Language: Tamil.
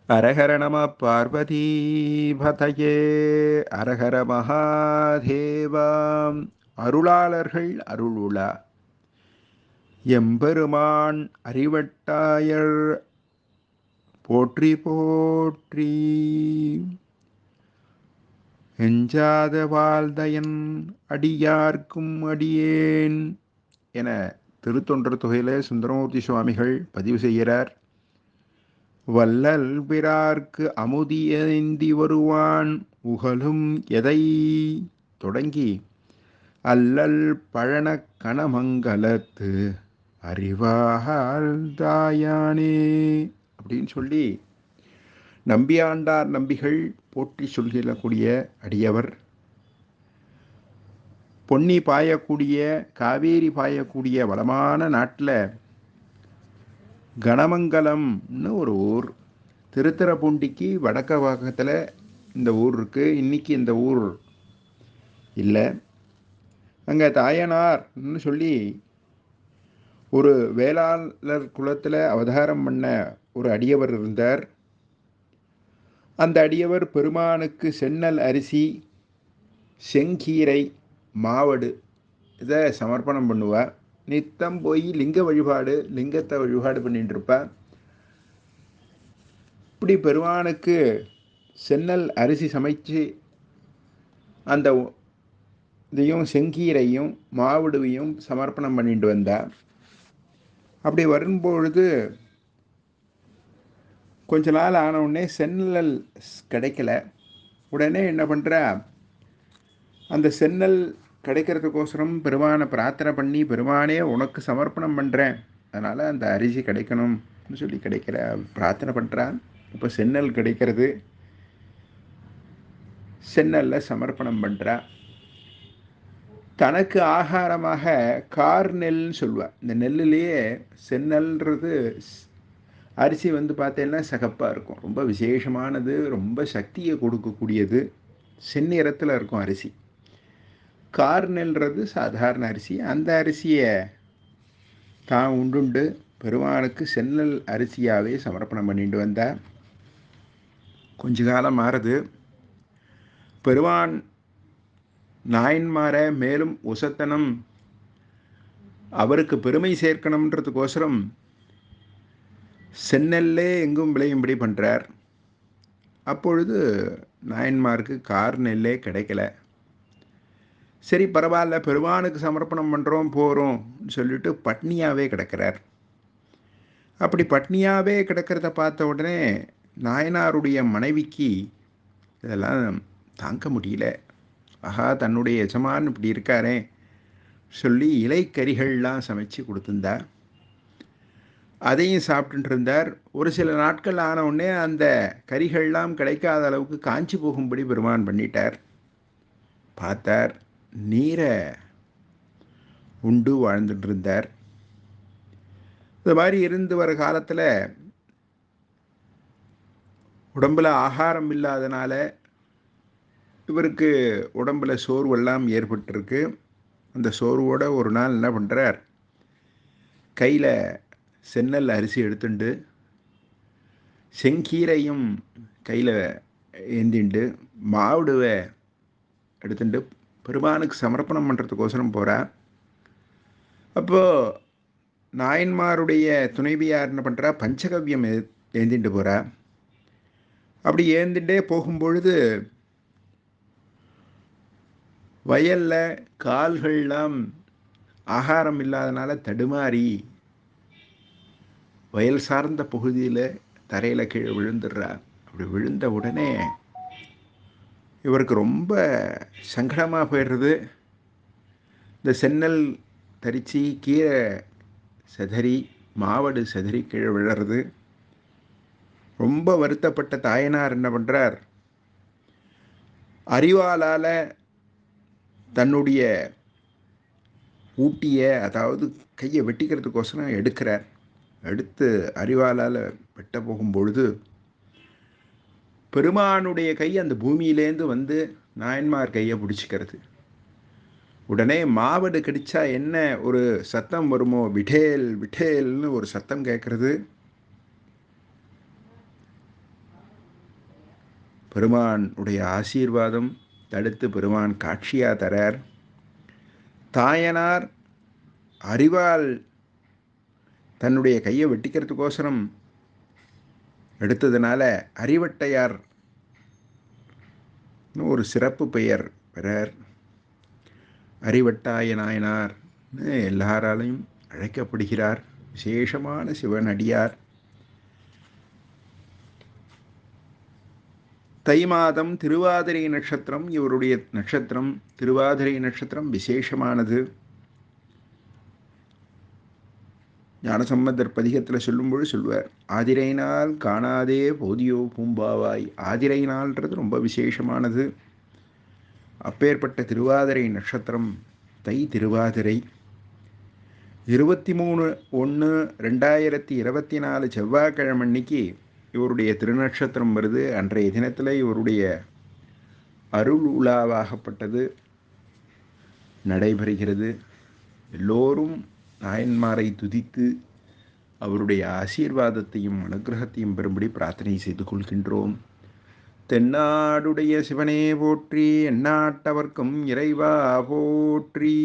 அரஹர நம பார்வதீபதையே. அரஹர மகாதேவாம். அருளாளர்கள் அருளுலா எம்பெருமான் அறிவட்டாயர் போற்றி போற்றி. எஞ்சாத வாழ்தயன் அடியார்க்கும் அடியேன் என திருத்தொண்டர் தொகையிலே சுந்தரமூர்த்தி சுவாமிகள் பதிவு செய்கிறார். வல்லல் பிறார்க்கு அமுதியந்தி வருவான் உகலும் எதை தொடங்கி அல்லல் பழனக் கணமங்கலத்து அறிவாள் தாயானே அப்படின்னு சொல்லி நம்பியாண்டார் நம்பிகள் போற்றி சொல்கிறக்கூடிய அடியவர். பொன்னி பாயக்கூடிய காவேரி பாயக்கூடிய வளமான நாட்டில் கணமங்கலம்னு ஒரு ஊர், திருத்துறைப்பூண்டிக்கு வடக்க பக்கத்தில் இந்த ஊர் இருக்குது. இன்றைக்கி இந்த ஊர் இல்லை. அங்கே தாயனார்னு சொல்லி ஒரு வேளாளர் குலத்தில் அவதாரம் பண்ண ஒரு அடியவர் இருந்தார். அந்த அடியவர் பெருமானுக்கு சென்னல் அரிசி, செங்கீரை, மாவடு இதை சமர்ப்பணம் பண்ணுவார். நித்தம் போய் லிங்க வழிபாடு, லிங்கத்தை வழிபாடு பண்ணிட்டு இருப்பார். இப்படி பெருமானுக்கு சென்னல் அரிசி சமைச்சு அந்த இதையும் செங்கீரையும் மாவிடுவையும் சமர்ப்பணம் பண்ணிட்டு வந்தார். அப்படி வரும்பொழுது கொஞ்ச நாள் ஆனவுடனே சென்னல் கிடைக்கல. உடனே என்ன பண்ணுறா, அந்த சென்னல் கிடைக்கிறதுக்கோசரம் பெருமானை பிரார்த்தனை பண்ணி, பெருமானே உனக்கு சமர்ப்பணம் பண்ணுறேன், அதனால் அந்த அரிசி கிடைக்கணும்னு சொல்லி கிடைக்கிற பிரார்த்தனை பண்ணுறான். இப்போ சென்னல் கிடைக்கிறது, சென்னலில் சமர்ப்பணம் பண்ணுறா. தனக்கு ஆகாரமாக கார் நெல்னு சொல்லுவாள். இந்த நெல்லுலேயே சென்னல்ன்றது அரிசி பார்த்தேன்னா சகப்பாக இருக்கும், ரொம்ப விசேஷமானது, ரொம்ப சக்தியை கொடுக்கக்கூடியது, செந்நிறத்தில் இருக்கும் அரிசி. கார் நெல்றது சாதாரண அரிசி. அந்த அரிசியை தான் உண்டுண்டு பெருமானுக்கு சென்னல் அரிசியாகவே சமர்ப்பணம் பண்ணிட்டு வந்தார். கொஞ்ச காலம் மாறுது. பெருமான் நாயன்மார மேலும் உசத்தனம் அவருக்கு பெருமை சேர்க்கணுன்றதுக்கோசரம் சென்னல்லே எங்கும் விளையும்படி பண்ணுறார். அப்பொழுது நாயன்மாருக்கு கார் நெல்லே கிடைக்கல. சரி பரவாயில்ல, பெருமானுக்கு சமர்ப்பணம் பண்ணுறோம் போகிறோம் சொல்லிட்டு பட்னியாகவே கிடக்கிறார். அப்படி பட்னியாகவே கிடக்கிறத பார்த்த உடனே நாயனாருடைய மனைவிக்கு இதெல்லாம் தாங்க முடியல. ஆஹா, தன்னுடைய எஜமான் இப்படி இருக்காரே சொல்லி இலைக்கறிகள்லாம் சமைச்சு கொடுத்துருந்தா. அதையும் சாப்பிட்டுட்டு இருந்தார். ஒரு சில நாட்கள் ஆன உடனே அந்த கறிகள்லாம் கிடைக்காத அளவுக்கு காஞ்சி போகும்படி பெருமான் பண்ணிட்டார். பார்த்தார், நீரை உண்டு வாழ்ந்துட்டு இருந்தார். இந்த மாதிரி இருந்து வர காலத்தில் உடம்புல ஆகாரம் இல்லாதனால இவருக்கு உடம்புல சோர்வெல்லாம் ஏற்பட்டிருக்கு. அந்த சோர்வோடு ஒரு நாள் என்ன பண்ணுறார், கையில் சென்னல் அரிசி எடுத்துண்டு செங்கீரையும் கையில் ஏந்திண்டு மாவுடுவை எடுத்துட்டு பெருமானுக்கு சமர்ப்பணம் பண்ணுறதுக்கோசரம் போகிறார். அப்போது நாயன்மாருடைய துணைவியார் என்ன பண்ணுறா, பஞ்சகவ்யம் ஏந்திட்டு போகிறா. அப்படி ஏந்திண்டே போகும்பொழுது வயலில் கால்கள்லாம் ஆகாரம் இல்லாதனால தடுமாறி வயல் சார்ந்த பகுதியில் தரையில் கீழே விழுந்துடுறா. அப்படி விழுந்த உடனே இவருக்கு ரொம்ப சங்கடமாக போயிடுறது. இந்த சென்னல் தரிச்சு கீரை செதறி மாவடு செதறி கீழே விழுறது. ரொம்ப வருத்தப்பட்ட தாயனார் என்ன பண்ணுறார், அறிவாளால் தன்னுடைய ஊட்டியை, அதாவது கையை வெட்டிக்கிறதுக்கோசரம் எடுக்கிறார். எடுத்து அறிவாளால் வெட்ட போகும்பொழுது பெருமானுடைய கை அந்த பூமியிலேருந்து வந்து நாயன்மார் கையை பிடிச்சிக்கிறது. உடனே மாவடு கடிச்சா என்ன ஒரு சத்தம் வருமோ, விட்டேல் விட்டேல்னு ஒரு சத்தம் கேட்கறது. பெருமான் உடைய ஆசீர்வாதம் தடுத்து பெருமான் காட்சியாக தரார். தாயனார் அறிவால் தன்னுடைய கையை வெட்டிக்கிறதுக்கோசரம் எடுத்ததுனால அறிவட்டையார் ஒரு சிறப்பு பெயர் பெறார். அறிவட்டாய நாயனார் எல்லாராலையும் அழைக்கப்படுகிறார். விசேஷமான சிவனடியார். தை மாதம் திருவாதிரை நட்சத்திரம் இவருடைய நட்சத்திரம். திருவாதிரை நட்சத்திரம் விசேஷமானது. ஞானசம்பந்தர் பதிகத்தில் சொல்லும்போது சொல்வார், ஆதிரைனால் காணாதே போதியோ பூம்பாவாய். ஆதிரை நாள்ன்றது ரொம்ப விசேஷமானது. அப்பேற்பட்ட திருவாதிரை நட்சத்திரம் தை திருவாதிரை 23/1/2024 செவ்வாய்க்கிழமை அன்னைக்கு இவருடைய திருநட்சத்திரம் வருது. அன்றைய தினத்தில் இவருடைய அருள் உலாவாகப்பட்டது நடைபெறுகிறது. எல்லோரும் நாயன்மாரை துதித்து அவருடைய ஆசீர்வாதத்தையும் அனுகிரகத்தையும் பெறும்படி பிரார்த்தனை செய்து கொள்கின்றோம். தென்னாடுடைய சிவனே போற்றி, எந்நாட்டவர்க்கும் இறைவா போற்றி.